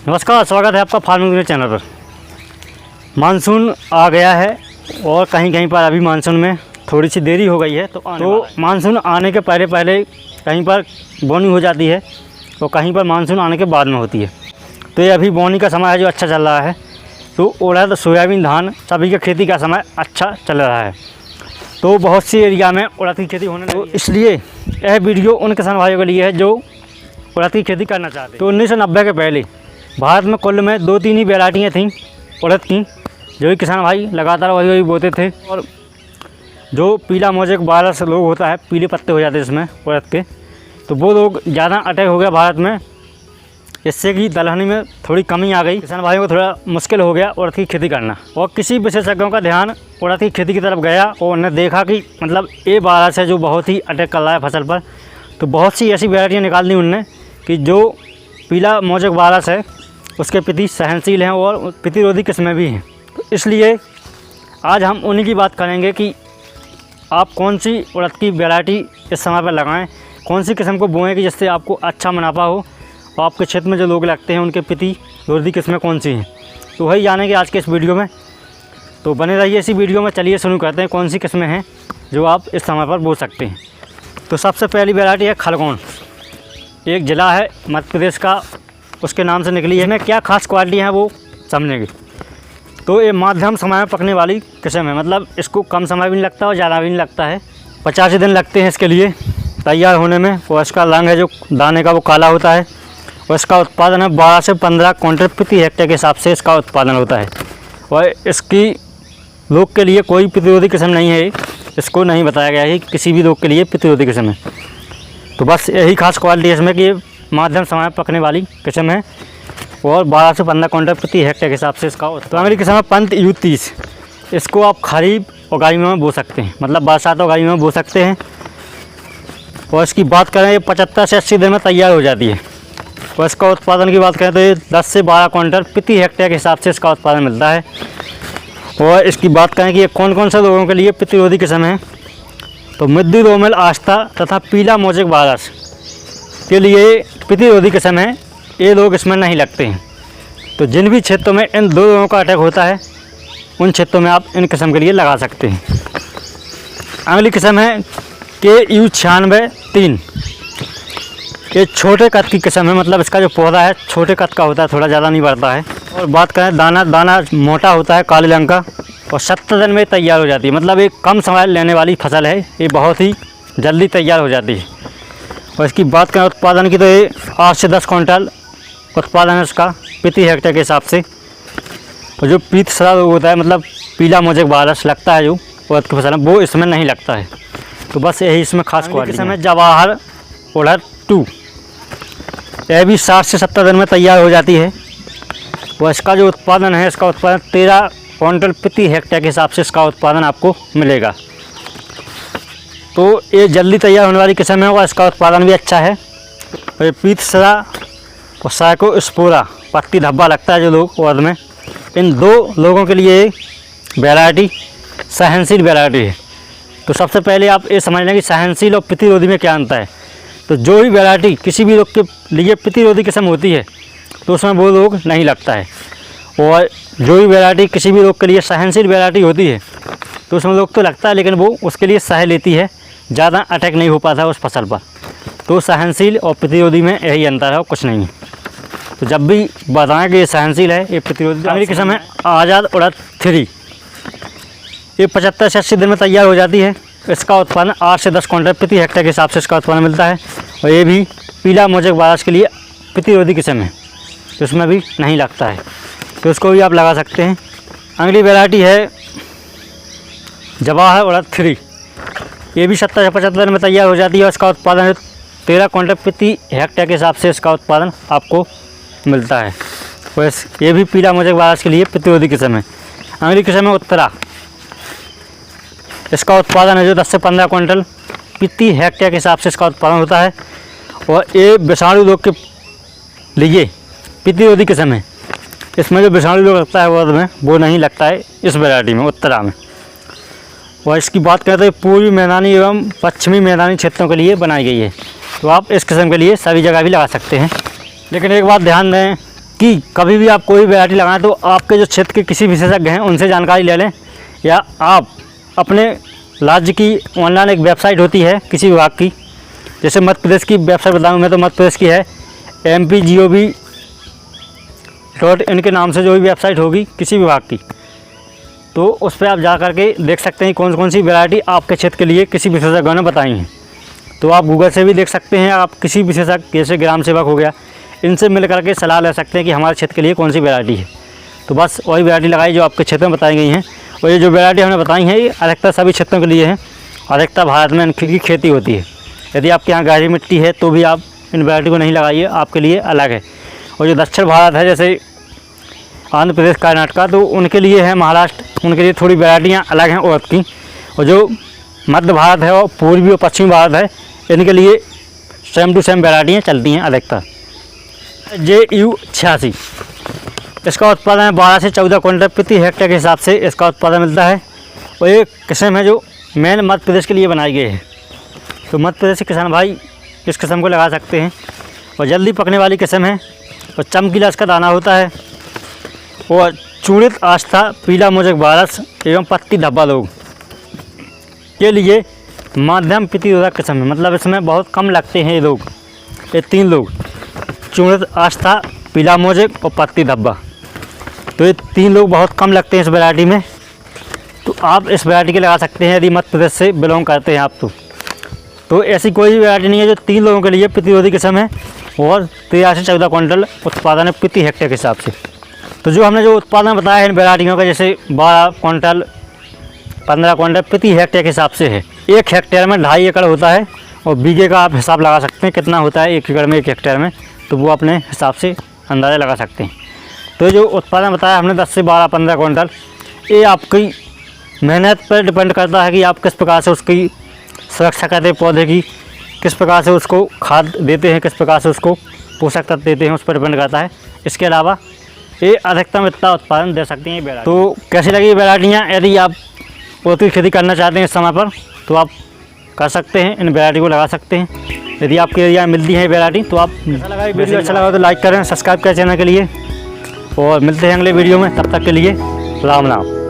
नमस्कार, स्वागत है आपका फार्मिंग दुनिया चैनल पर। मानसून आ गया है और कहीं कहीं पर अभी मानसून में थोड़ी सी देरी हो गई है। तो मानसून आने के पहले कहीं पर बोनी हो जाती है और कहीं पर मानसून आने के बाद में होती है। तो ये अभी बोनी का समय है जो अच्छा चल रहा है। तो उड़द, सोयाबीन, धान सभी की खेती का समय अच्छा चल रहा है। तो बहुत सी एरिया में उड़द की खेती होने लगी है। तो इसलिए यह वीडियो उन किसान भाइयों के लिए है जो उड़द की खेती करना चाहते हैं। तो 1990 के पहले भारत में कुल में 2-3 ही वैरायटियाँ थीं उड़द की, जो भी किसान भाई लगातार वही बोते थे। और जो पीला मोजेक वायरस रोग होता है, पीले पत्ते हो जाते हैं इसमें उड़द के, तो वो लोग ज़्यादा अटैक हो गया भारत में। इससे कि दलहनी में थोड़ी कमी आ गई, किसान भाइयों को थोड़ा मुश्किल हो गया उड़द की खेती करना। और किसी विशेषज्ञों का ध्यान उड़द की खेती की तरफ गया और उन्होंने देखा कि मतलब ये वायरस है जो बहुत ही अटैक कर रहा है फसल पर। तो बहुत सी ऐसी वैरायटियाँ निकाल दी उनने कि जो पीला मोजेक वायरस है उसके प्रति सहनशील हैं और प्रतिरोधी किस्में भी हैं। तो इसलिए आज हम उन्हीं की बात करेंगे कि आप कौन सी उड़द की वैरायटी इस समय पर लगाएं, कौन सी किस्म को बोएं कि जिससे आपको अच्छा मुनाफा हो और आपके क्षेत्र में जो लोग लगते हैं उनके प्रतिरोधी किस्में कौन सी हैं। तो वही जानेंगे आज के इस वीडियो में। तो बने रहिए इसी वीडियो में। चलिए शुरू करते हैं कौन सी किस्में हैं जो आप इस समय पर बो सकते हैं। तो सबसे पहली वैरायटी है खलगोन। एक ज़िला है मध्य प्रदेश का, उसके नाम से निकली है। इसमें क्या खास क्वालिटी है वो समझेंगे। तो ये मध्यम समय में पकने वाली किस्म है, मतलब इसको कम समय भी नहीं लगता और ज़्यादा भी नहीं लगता है। 85 दिन लगते हैं इसके लिए तैयार होने में। और इसका रंग है जो दाने का वो काला होता है। और इसका उत्पादन है 12 से 15 क्विंटल प्रति हेक्टेयर के हिसाब से इसका उत्पादन होता है। और इसकी रोग के लिए कोई प्रतिरोधी किस्म नहीं है, इसको नहीं बताया गया है कि किसी भी रोग के लिए प्रतिरोधी किस्म है। तो बस यही खास क्वालिटी है इसमें कि माध्यम समय में पकने वाली किस्म है और 12 से 15 क्विंटल प्रति हेक्टेयर के हिसाब से इसका। तो अगली किस्म है पंत U30। इसको आप खरीफ और गर्मी में बो सकते हैं, मतलब बरसात और गर्मी में बो सकते हैं। और इसकी बात करें ये 75 से 80 दिन में तैयार हो जाती है। और इसका उत्पादन की बात करें तो ये 10 से 12 क्विंटल प्रति हेक्टेयर के हिसाब से इसका उत्पादन मिलता है। और इसकी बात करें कि ये कौन कौन से लोगों के लिए प्रतिरोधी किस्म है, तो मिद्दी रोमेल आस्था तथा पीला मोजेक वायरस के लिए प्रतिरोधी किस्म है। ये लोग इसमें नहीं लगते हैं। तो जिन भी क्षेत्रों में इन दो लोगों का अटैक होता है उन क्षेत्रों में आप इन किस्म के लिए लगा सकते हैं। अगली किस्म है KU96-3। ये छोटे कद की किस्म है, मतलब इसका जो पौधा है छोटे कद का होता है, थोड़ा ज़्यादा नहीं बढ़ता है। और बात करें दाना मोटा होता है काले रंग का और 70 दिन में तैयार हो जाती है। मतलब एक कम समय लेने वाली फसल है, ये बहुत ही जल्दी तैयार हो जाती है। और इसकी बात करें उत्पादन की तो ये 8 से 10 क्विंटल उत्पादन है इसका प्रति हेक्टेयर के हिसाब से। और जो पीत सड़ा रोग होता है, मतलब पीला मोजेक वायरस लगता है जो उड़द की फसल में, वो इसमें नहीं लगता है। तो बस यही इसमें खास क्वालिटी है। जवाहर उड़द 2। यह भी 60 से 70 दिन में तैयार हो जाती है। और इसका जो उत्पादन है, इसका उत्पादन 13 क्विंटल प्रति हेक्टेयर के हिसाब से इसका उत्पादन आपको मिलेगा। तो ये जल्दी तैयार होने वाली किस्म है और इसका उत्पादन भी अच्छा है। और ये पीत सड़ा और साइकोस्पोरा पत्ती धब्बा लगता है जो लोग उड़द में, इन दो लोगों के लिए वैरायटी सहनशील वैरायटी है। तो सबसे पहले आप ये समझ लें कि सहनशील और प्रतिरोधी में क्या अंतर है। तो जो भी वैरायटी किसी भी रोग के लिए प्रतिरोधी किस्म होती है तो उसमें वो रोग नहीं लगता है। और जो भी वैरायटी किसी भी रोग के लिए सहनशील वैरायटी होती है तो उसमें रोग तो लगता है, लेकिन वो उसके लिए सह लेती है, ज़्यादा अटैक नहीं हो पाता उस फसल पर। तो सहनशील और प्रतिरोधी में यही अंतर है और कुछ नहीं है। तो जब भी बताएं कि ये सहनशील है, ये प्रतिरोधी। अगली किस्म है आज़ाद उड़द 3। ये 75 से 80 दिन में तैयार हो जाती है। इसका उत्पादन 8 से 10 क्विंटल प्रति हेक्टेयर के हिसाब से इसका उत्पादन मिलता है। और ये भी पीला मोजेक वायरस के लिए प्रतिरोधी किस्म है, तो इसमें भी नहीं लगता है, तो इसको भी आप लगा सकते हैं। अगली वैरायटी है जवाहर उड़द 3। ये भी 70 से 75 दिन में तैयार हो जाती है और इसका उत्पादन 13 क्विंटल प्रति हेक्टेयर के हिसाब से इसका उत्पादन आपको मिलता है। बस ये भी पीला मोजेक वायरस के लिए प्रतिरोधी किस्म है। अगली किस्म है उत्तरा। इसका उत्पादन है जो 10 से 15 क्विंटल प्रति हेक्टेयर के हिसाब से इसका उत्पादन होता है। और ये विषाणु रोग के लिए प्रतिरोधी किस्म है। इसमें जो विषाणु रोग लगता है उड़द में, वो नहीं लगता है इस वैरायटी में, उत्तरा में। और इसकी बात करें तो पूर्वी मैदानी एवं पश्चिमी मैदानी क्षेत्रों के लिए बनाई गई है। तो आप इस किस्म के लिए सभी जगह भी लगा सकते हैं। लेकिन एक बात ध्यान दें कि कभी भी आप कोई वैरायटी लगाएं तो आपके जो क्षेत्र के किसी विशेषज्ञ हैं उनसे जानकारी ले लें, या आप अपने राज्य की ऑनलाइन एक वेबसाइट होती है किसी विभाग की, जैसे मध्य प्रदेश की वेबसाइट बताऊँ मैं तो मध्य प्रदेश की है MPGOV.in के नाम से जो भी वेबसाइट होगी किसी विभाग की, तो उस पर आप जा कर के देख सकते हैं कौन सी वैरायटी आपके क्षेत्र के लिए किसी विशेषज्ञों ने बताई हैं। तो आप गूगल से भी देख सकते हैं, आप किसी विशेषज्ञ जैसे ग्राम सेवक हो गया, इनसे मिल करके सलाह ले सकते हैं कि हमारे क्षेत्र के लिए कौन सी वैरायटी है। तो बस वही वैरायटी लगाई जो आपके क्षेत्र में बताई गई हैं। और ये जो वैरायटी हमने बताई हैं ये अधिकतर सभी क्षेत्रों के लिए है, अधिकतर भारत में इनकी खेती होती है। यदि आपके यहाँ गहरी मिट्टी है तो भी आप इन वैरायटी को नहीं लगाइए, आपके लिए अलग है। और जो दक्षिण भारत है जैसे आंध्र प्रदेश, कर्नाटका, तो उनके लिए है महाराष्ट्र, उनके लिए थोड़ी वैरायटियाँ अलग हैं उड़द की। और जो मध्य भारत है और पूर्वी और पश्चिमी भारत है, इनके लिए सेम टू सेम वैरायटियाँ चलती हैं अधिकतर। JU86 इसका उत्पादन 12 से 14 क्विंटल प्रति हेक्टेयर के हिसाब से इसका उत्पादन मिलता है। और ये किस्म है जो मेन मध्य प्रदेश के लिए बनाई गई है, तो मध्य प्रदेश के किसान भाई इस किस्म को लगा सकते हैं। और जल्दी पकने वाली किस्म है और चमकीला इसका दाना होता है। और चूड़ित आस्था, पीला मोजक बारस एवं पत्ती धब्बा लोग के लिए माध्यम प्रतिरोधक किस्म है, मतलब इसमें बहुत कम लगते हैं ये लोग, ये 3 लोग, चूड़ित आस्था, पीला मोजक और पत्ती धब्बा, तो ये 3 लोग बहुत कम लगते हैं इस वैरायटी में। तो आप इस वैरायटी के लगा सकते हैं यदि मध्य प्रदेश से बिलोंग करते हैं आप। तो ऐसी कोई वैरायटी नहीं है जो 3 लोगों के लिए प्रतिरोधी किस्म है और 13 से 14 क्विंटल उत्पादन है प्रति हेक्टेयर के हिसाब से। तो जो हमने जो उत्पादन बताया है इन वैरायटियों का, जैसे 12 क्विंटल 15 क्विंटल प्रति हेक्टेयर के हिसाब से है। 1 हेक्टेयर में 2.5 एकड़ होता है और बीघे का आप हिसाब लगा सकते हैं कितना होता है 1 एकड़ में, 1 हेक्टेयर में, तो वो अपने हिसाब से अंदाज़ा लगा सकते हैं। तो जो उत्पादन बताया हमने 10 से 12 15 क्विंटल, ये आपकी मेहनत पर डिपेंड करता है कि आप किस प्रकार से उसकी सुरक्षा करते हैं, पौधे की किस प्रकार से उसको खाद देते हैं, किस प्रकार से उसको पोषक तत्व देते हैं, उस पर डिपेंड करता है। इसके अलावा ये अधिकतम इतना उत्पादन दे सकती हैं वैरायटी। तो कैसी लगी वैरायटियाँ? यदि आप उड़द की खेती करना चाहते हैं इस समय पर तो आप कर सकते हैं, इन वैरायटी को लगा सकते हैं। यदि आपके एरिया में मिलती है वैरायटी तो आप, वीडियो अच्छा लगा तो लाइक करें, सब्सक्राइब करें चैनल के लिए, और मिलते हैं अगले वीडियो में। तब तक के लिए राम राम।